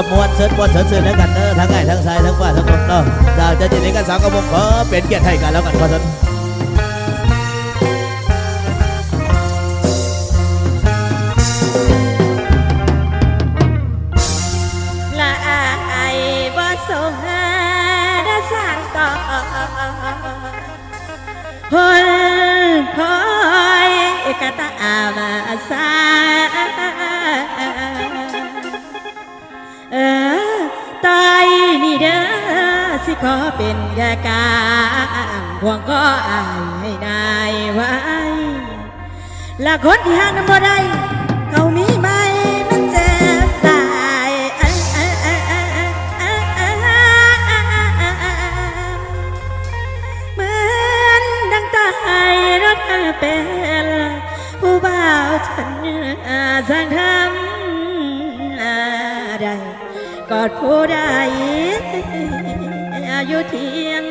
มวนเชิญแล้วกันเด้อทั้งง่ายทั้งชายทั้งว่าทั้งคนเนาะจากจะจิตในกันสาวกระผมขอเป็นเกียรติให้กันแล้วกันขอท่านละอายบ่สงหาได้สร้างต่อพลพอยกะตามาสาตายนี่เด้อสิขอเป็นยากางพวงก็อายให้นายไว้ละคนที่หักน้ำบ่ได้เขามีไหมมันเจ็บตายเหมือนดังตายรถเป็นผู้บ่าวฉันสร้างทำอะไรกอดผู้ใดอยู่เทียง